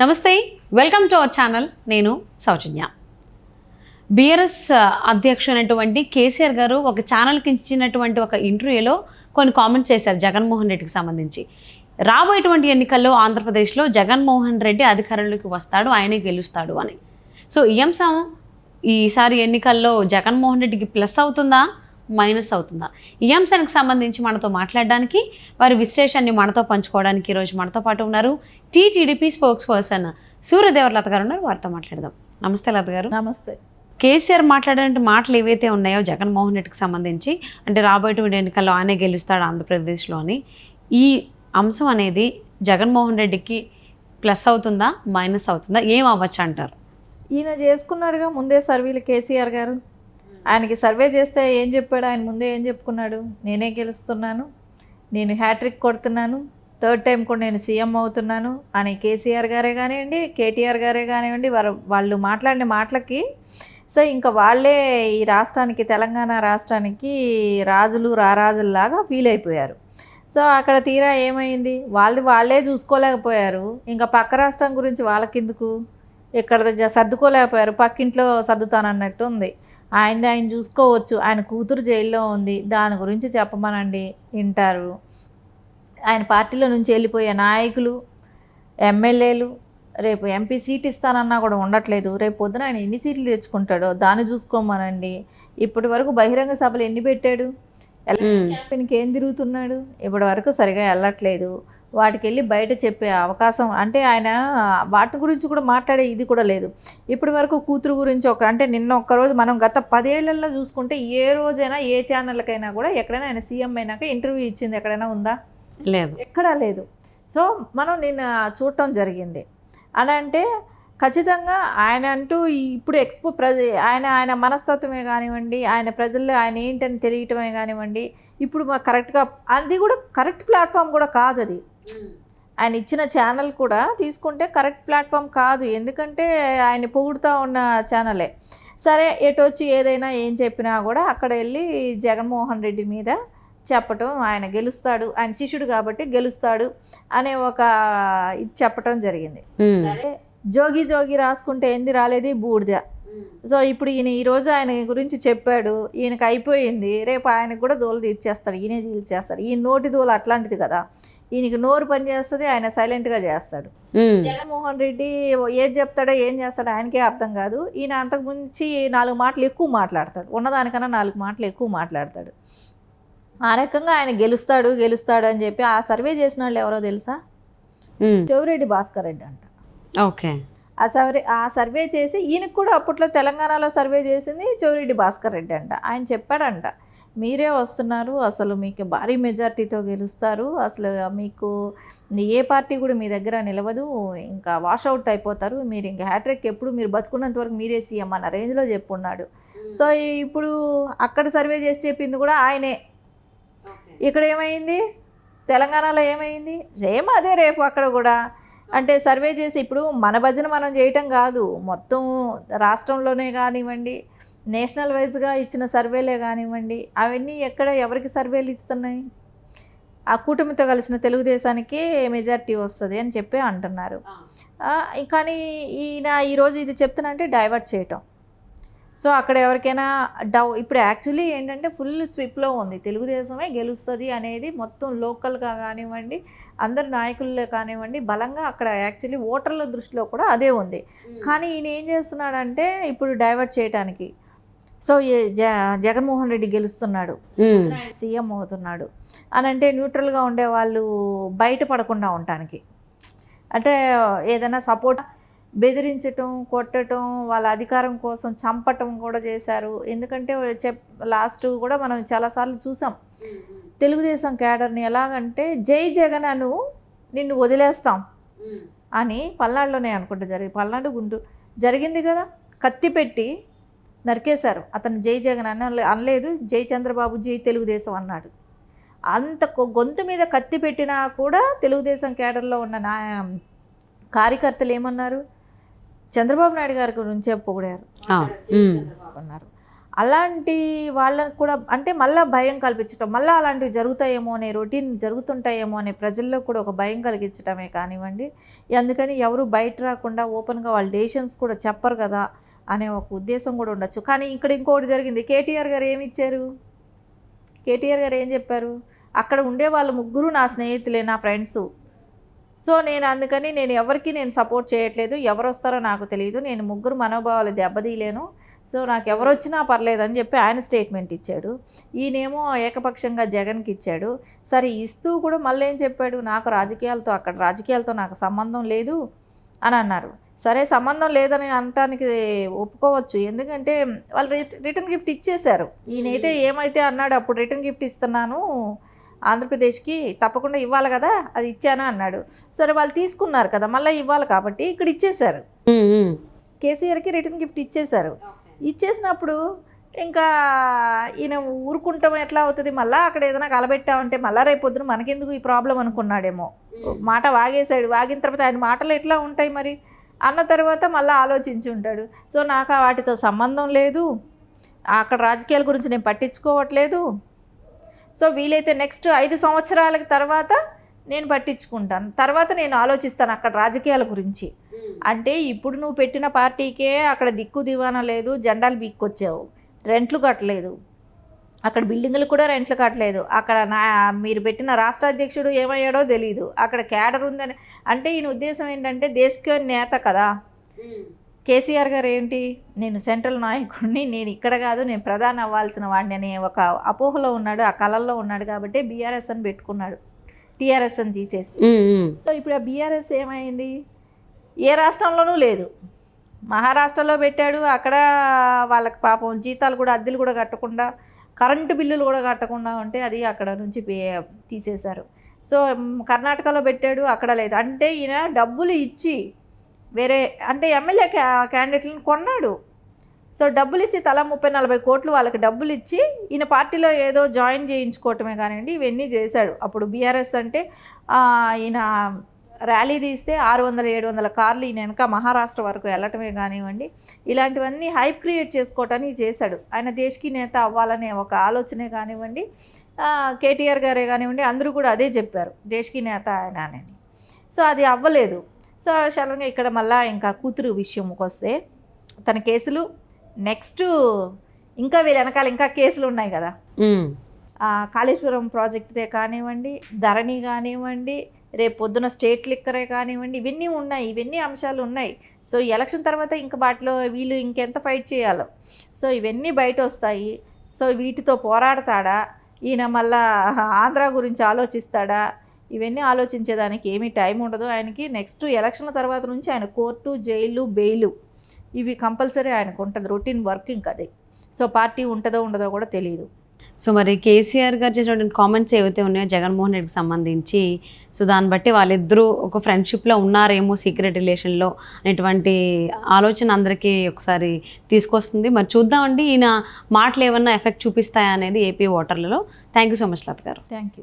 నమస్తే, welcome to our channel. నేను సౌజన్య. BRS అధ్యక్షుడైనటువంటి KCR గారు ఒక ఛానల్కి ఇచ్చినటువంటి ఒక ఇంటర్వ్యూలో కొన్ని కామెంట్స్ చేశారు జగన్మోహన్ రెడ్డికి సంబంధించి. రాబోయేటువంటి ఎన్నికల్లో ఆంధ్రప్రదేశ్లో జగన్మోహన్ రెడ్డి అధికారంలోకి వస్తాడు, ఆయనే గెలుస్తాడు అని. సో ఈ అంశం ఈసారి ఎన్నికల్లో జగన్మోహన్ రెడ్డికి ప్లస్ అవుతుందా, మైనస్ అవుతుందా? ఈ అంశానికి సంబంధించి మనతో మాట్లాడడానికి, వారి విశ్లేషణని మనతో పంచుకోవడానికి ఈరోజు మనతో పాటు ఉన్నారు టీటీడీపీ స్పోక్స్ పర్సన్ సూర్యదేవర్ లత గారు ఉన్నారు. వారితో మాట్లాడదాం. నమస్తే లత గారు. నమస్తే. కేసీఆర్ మాట్లాడే మాటలు ఏవైతే ఉన్నాయో జగన్మోహన్ రెడ్డికి సంబంధించి, అంటే రాబోయేటువంటి ఎన్నికల్లో ఆయనే గెలుస్తాడు ఆంధ్రప్రదేశ్లో అని, ఈ అంశం అనేది జగన్మోహన్ రెడ్డికి ప్లస్ అవుతుందా, మైనస్ అవుతుందా, ఏం అవ్వచ్చు అంటారు? ఈయన చేసుకున్నాడుగా ముందే సర్వేలు కేసీఆర్ గారు. ఆయనకి సర్వే చేస్తే ఏం చెప్పాడు? ఆయన ముందే ఏం చెప్పుకున్నాడు? నేనే గెలుస్తున్నాను, నేను హ్యాట్రిక్ కొడుతున్నాను, థర్డ్ టైం కూడా నేను సీఎం అవుతున్నాను అని కేసీఆర్ గారే కానివ్వండి, కేటీఆర్ గారే కానివ్వండి, వాళ్ళు మాట్లాడిన మాటలకి సో ఇంకా వాళ్ళే ఈ రాష్ట్రానికి, తెలంగాణ రాష్ట్రానికి రాజులు రారాజుల్లాగా ఫీల్ అయిపోయారు. సో అక్కడ తీరా ఏమైంది? వాళ్ళే చూసుకోలేకపోయారు. ఇంకా పక్క రాష్ట్రం గురించి వాళ్ళకెందుకు, ఇక్కడ సర్దుకోలేకపోయారు, పక్కింట్లో సర్దుతానన్నట్టు ఉంది. ఆయన చూసుకోవచ్చు. ఆయన కూతురు జైల్లో ఉంది, దాని గురించి చెప్పమనండి, వింటారు. ఆయన పార్టీలో నుంచి వెళ్ళిపోయే నాయకులు, ఎమ్మెల్యేలు రేపు ఎంపీ సీట్ ఇస్తానన్నా కూడా ఉండట్లేదు. రేపు పొద్దున ఆయన ఎన్ని సీట్లు తెచ్చుకుంటాడో దాన్ని చూసుకోమనండి. ఇప్పటి వరకు బహిరంగ సభలు ఎన్ని పెట్టాడు? ఎలక్షన్ క్యాంపెయిన్కి ఏం తిరుగుతున్నాడు? ఇప్పటి వరకు సరిగా వెళ్ళట్లేదు. వాటికి వెళ్ళి బయట చెప్పే అవకాశం, అంటే ఆయన వాటి గురించి కూడా మాట్లాడే ఇది కూడా లేదు. ఇప్పటి వరకు కూతురు గురించి అంటే నిన్న ఒక్కరోజు మనం గత 10 ఏళ్లలో చూసుకుంటే ఏ రోజైనా ఏ ఛానళ్ళకైనా కూడా ఎక్కడైనా ఆయన సీఎం అయినాక ఇంటర్వ్యూ ఇచ్చింది ఎక్కడైనా ఉందా? లేదు, ఎక్కడా లేదు. సో మనం నిన్న చూడటం జరిగింది. అలా అంటే ఖచ్చితంగా ఆయన అంటూ ఇప్పుడు ఆయన మనస్తత్వమే కానివ్వండి, ఆయన ప్రజల్లో ఆయన ఏంటని తెలియటమే కానివ్వండి, ఇప్పుడు కరెక్ట్గా అది కూడా కరెక్ట్ ప్లాట్ఫామ్ కూడా కాదు. అది ఆయన ఇచ్చిన ఛానల్ కూడా తీసుకుంటే కరెక్ట్ ప్లాట్ఫామ్ కాదు. ఎందుకంటే ఆయన పొగుడుతూ ఉన్న ఛానలే. సరే, ఎటొచ్చి ఏదైనా ఏం చెప్పినా కూడా అక్కడ వెళ్ళి జగన్మోహన్ రెడ్డి మీద చెప్పటం, ఆయన గెలుస్తాడు, ఆయన శిష్యుడు కాబట్టి గెలుస్తాడు అనే ఒక ఇది చెప్పటం జరిగింది. సరే, జోగి రాసుకుంటే ఏంది రాలేది బూడిద. సో ఇప్పుడు ఈరోజు ఆయన గురించి చెప్పాడు, ఈయనకి అయిపోయింది. రేపు ఆయనకు కూడా దూల తీర్చేస్తాడు, ఈయనే తీర్చేస్తాడు. ఈ నోటి దూల అట్లాంటిది కదా, ఈయనకి నోరు పని చేస్తుంది, ఆయన సైలెంట్గా చేస్తాడు. జగన్మోహన్ రెడ్డి ఏది చెప్తాడో ఏం చేస్తాడో ఆయనకే అర్థం కాదు. ఈయన అంతకు మించి 4 మాటలు ఎక్కువ మాట్లాడతాడు, ఉన్నదానికన్నా 4 మాటలు ఎక్కువ మాట్లాడతాడు. ఆ రకంగా ఆయన గెలుస్తాడు అని చెప్పి ఆ సర్వే చేసిన వాళ్ళు ఎవరో తెలుసా? చెవిరెడ్డి భాస్కర్ రెడ్డి అంట. ఓకే. ఆ సర్వే చేసి ఈయనకు కూడా అప్పట్లో తెలంగాణలో సర్వే చేసింది చెవిరెడ్డి భాస్కర్ రెడ్డి అంట. ఆయన చెప్పాడంట, మీరే వస్తున్నారు, అసలు మీకు భారీ మెజార్టీతో గెలుస్తారు, అసలు మీకు ఏ పార్టీ కూడా మీ దగ్గర నిలవదు, ఇంకా వాషౌట్ అయిపోతారు, మీరు ఇంకా హ్యాట్రిక్ ఎప్పుడు మీరు బతుకున్నంత వరకు మీరే సీఎం అన్న రేంజ్లో చెప్పున్నాడు. సో ఇప్పుడు అక్కడ సర్వే చేసి చెప్పింది కూడా ఆయనే. ఇక్కడ ఏమైంది? తెలంగాణలో ఏమైంది? సేమ్ అదే రేపు అక్కడ కూడా. అంటే సర్వే చేసి ఇప్పుడు మన భజన మనం చేయటం కాదు, మొత్తం రాష్ట్రంలోనే కానివ్వండి, నేషనల్ వైజ్గా ఇచ్చిన సర్వేలే కానివ్వండి, అవన్నీ ఎక్కడ ఎవరికి సర్వేలు ఇస్తున్నాయి? ఆ కూటమితో కలిసిన తెలుగుదేశానికి మెజార్టీ వస్తుంది అని చెప్పి అంటున్నారు. కానీ ఈయన ఈరోజు ఇది చెప్తున్నంటే డైవర్ట్ చేయటం. సో అక్కడ ఎవరికైనా ఇప్పుడు యాక్చువల్లీ ఏంటంటే ఫుల్ స్విప్లో ఉంది, తెలుగుదేశమే గెలుస్తుంది అనేది మొత్తం లోకల్గా కానివ్వండి, అందరు నాయకుల్లో కానివ్వండి, బలంగా అక్కడ యాక్చువల్లీ ఓటర్ల దృష్టిలో కూడా అదే ఉంది. కానీ ఈయన ఏం చేస్తున్నాడంటే ఇప్పుడు డైవర్ట్ చేయడానికి, సో జగన్మోహన్ రెడ్డి గెలుస్తున్నాడు, సీఎం అవుతున్నాడు అని అంటే న్యూట్రల్గా ఉండే వాళ్ళు బయటపడకుండా ఉండటానికి, అంటే ఏదైనా సపోర్ట్ బెదిరించటం, కొట్టడం, వాళ్ళ అధికారం కోసం చంపటం కూడా చేశారు. ఎందుకంటే లాస్ట్ కూడా మనం చాలాసార్లు చూసాం తెలుగుదేశం క్యాడర్ని ఎలాగంటే, జై జగన్ అను నిన్ను వదిలేస్తాం అని పల్నాడులోనే అనుకుంటా పల్నాడు గుంటూరు జరిగింది కదా, కత్తి పెట్టి నరికేశారు. అతను జై జగన్ అనలేదు, జై చంద్రబాబు జై తెలుగుదేశం అన్నాడు. అంత గొంతు మీద కత్తి పెట్టినా కూడా తెలుగుదేశం క్యాడర్లో ఉన్న కార్యకర్తలు ఏమన్నారు? చంద్రబాబు నాయుడు గారి గురించే పొగిడారు, చంద్రబాబు అన్నారు. అలాంటి వాళ్ళని కూడా అంటే మళ్ళీ భయం కల్పించటం, మళ్ళీ అలాంటివి జరుగుతాయేమో అనే రొటీన్ జరుగుతుంటాయేమో అనే ప్రజల్లో కూడా ఒక భయం కలిగించడమే కానివ్వండి. అందుకని ఎవరు బయట రాకుండా ఓపెన్గా వాళ్ళ డెసిషన్స్ కూడా చెప్పరు కదా అనే ఒక ఉద్దేశం కూడా ఉండొచ్చు. కానీ ఇక్కడ ఇంకోటి జరిగింది. కేటీఆర్ గారు ఏమి ఇచ్చారు? కేటీఆర్ గారు ఏం చెప్పారు? అక్కడ ఉండే వాళ్ళు ముగ్గురు నా స్నేహితులే, నా ఫ్రెండ్సు. సో నేను అందుకని నేను ఎవరికి నేను సపోర్ట్ చేయట్లేదు, ఎవరు వస్తారో నాకు తెలియదు, నేను ముగ్గురు మనోభావాలు దెబ్బతీయలేను, సో నాకు ఎవరు వచ్చినా పర్లేదు అని చెప్పి ఆయన స్టేట్మెంట్ ఇచ్చాడు. ఈయనేమో ఏకపక్షంగా జగన్కి ఇచ్చాడు. సరే ఇస్తూ కూడా మళ్ళీ ఏం చెప్పాడు? నాకు అక్కడ రాజకీయాలతో నాకు సంబంధం లేదు అని అన్నారు. సరే సంబంధం లేదని అనటానికి ఒప్పుకోవచ్చు, ఎందుకంటే వాళ్ళు రిటర్న్ గిఫ్ట్ ఇచ్చేశారు. ఈయనైతే ఏమైతే అన్నాడు, అప్పుడు రిటర్న్ గిఫ్ట్ ఇస్తున్నాను ఆంధ్రప్రదేశ్కి, తప్పకుండా ఇవ్వాలి కదా, అది ఇచ్చాను అన్నాడు. సరే వాళ్ళు తీసుకున్నారు కదా, మళ్ళీ ఇవ్వాలి కాబట్టి ఇక్కడ ఇచ్చేశారు. కేసీఆర్కి రిటర్న్ గిఫ్ట్ ఇచ్చేశారు. ఇచ్చేసినప్పుడు ఇంకా ఈయన ఊరుకుంటాం ఎట్లా అవుతుంది, మళ్ళీ అక్కడ ఏదైనా కలబెట్టామంటే మళ్ళీ రేపు పొద్దున మనకెందుకు ఈ ప్రాబ్లం అనుకున్నాడేమో. మాట వాగేశాడు. వాగిన తర్వాత ఆయన మాటలు ఎట్లా ఉంటాయి మరి అన్న తర్వాత మళ్ళీ ఆలోచించి ఉంటాడు. సో నాకు వాటితో సంబంధం లేదు, అక్కడ రాజకీయాల గురించి నేను పట్టించుకోవట్లేదు, సో వీలైతే నెక్స్ట్ 5 సంవత్సరాల తర్వాత నేను పట్టించుకుంటాను, తర్వాత నేను ఆలోచిస్తాను అక్కడ రాజకీయాల గురించి. అంటే ఇప్పుడు నువ్వు పెట్టిన పార్టీకే అక్కడ దిక్కు దివానా లేదు, జెండాలు బీక్కొచ్చావు, రెంట్లు కట్టలేదు, అక్కడ బిల్డింగులు కూడా రెంట్లు కట్టలేదు, అక్కడ మీరు పెట్టిన రాష్ట్ర అధ్యక్షుడు ఏమయ్యాడో తెలీదు, అక్కడ క్యాడర్ ఉందని. అంటే ఈయన ఉద్దేశం ఏంటంటే దేశ నేత కదా కేసీఆర్ గారు, ఏంటి నేను సెంట్రల్ నాయకుడిని, నేను ఇక్కడ కాదు నేను ప్రధాని అవ్వాల్సిన వాడిని అనే ఒక అపోహలో ఉన్నాడు, ఆ కళల్లో ఉన్నాడు కాబట్టి బీఆర్ఎస్ అని పెట్టుకున్నాడు, టీఆర్ఎస్ అని తీసేసి. సో ఇప్పుడు ఆ బీఆర్ఎస్ ఏమైంది? ఏ రాష్ట్రంలోనూ లేదు. మహారాష్ట్రలో పెట్టాడు, అక్కడ వాళ్ళకి పాపం జీతాలు కూడా అద్దెలు కూడా కట్టకుండా, కరెంటు బిల్లులు కూడా కట్టకుండా ఉంటే అది అక్కడ నుంచి తీసేశారు. సో కర్ణాటకలో పెట్టాడు, అక్కడ లేదు. అంటే ఈయన డబ్బులు ఇచ్చి వేరే అంటే ఎమ్మెల్యే క్యాండిడేట్లను కొన్నాడు. సో డబ్బులు ఇచ్చి తలా 30-40 కోట్లు వాళ్ళకి డబ్బులు ఇచ్చి ఈయన పార్టీలో ఏదో జాయిన్ చేయించుకోవటమే కానివ్వండి, ఇవన్నీ చేశాడు. అప్పుడు బీఆర్ఎస్ అంటే ఈయన ర్యాలీ తీస్తే 600-700 కార్లు ఈయన వెనక మహారాష్ట్ర వరకు వెళ్ళటమే కానివ్వండి, ఇలాంటివన్నీ హైప్ క్రియేట్ చేసుకోవటానికి చేశాడు. ఆయన దేశకి నేత అవ్వాలనే ఒక ఆలోచనే కానివ్వండి, కేటీఆర్ గారే కానివ్వండి, అందరూ కూడా అదే చెప్పారు, దేశకి నేత ఆయన అని. సో అది అవ్వలేదు. సో సడన్గా ఇక్కడ మళ్ళీ ఇంకా కూతురు విషయంకి వస్తే తన కేసులు నెక్స్ట్ ఇంకా వీళ్ళ వెనకాల ఇంకా కేసులు ఉన్నాయి కదా, కాళేశ్వరం ప్రాజెక్టుదే కానివ్వండి, ధరణి కానివ్వండి, రేపు పొద్దున స్టేట్ లిక్కరే కానివ్వండి, ఇవన్నీ ఉన్నాయి, ఇవన్నీ అంశాలు ఉన్నాయి. సో ఎలక్షన్ తర్వాత ఇంకా వాటిలో వీళ్ళు ఇంకెంత ఫైట్ చేయాలో, సో ఇవన్నీ బయట వస్తాయి. సో వీటితో పోరాడతాడా ఈయన, మళ్ళా ఆంధ్ర గురించి ఆలోచిస్తాడా, ఇవన్నీ ఆలోచించేదానికి ఏమీ టైం ఉండదు ఆయనకి. నెక్స్ట్ ఎలక్షన్ల తర్వాత నుంచి ఆయన కోర్టు, జైలు, బెయిలు ఇవి కంపల్సరీ ఆయనకు ఉంటుంది, రొటీన్ వర్క్ ఇంకా అదే. సో పార్టీ ఉంటుందో ఉండదో కూడా తెలియదు. సో మరి కేసీఆర్ గారు చేసినటువంటి కామెంట్స్ ఏవైతే ఉన్నాయో జగన్మోహన్ రెడ్డికి సంబంధించి, సో దాన్ని బట్టి వాళ్ళిద్దరూ ఒక ఫ్రెండ్షిప్లో ఉన్నారేమో సీక్రెట్ రిలేషన్లో అనేటువంటి ఆలోచన అందరికీ ఒకసారి తీసుకొస్తుంది. మరి చూద్దామండి ఈయన మాటలు ఏమన్నా ఎఫెక్ట్ చూపిస్తాయా అనేది ఏపీ ఓటర్లలో. Thank you so much Latha garu. Thank you.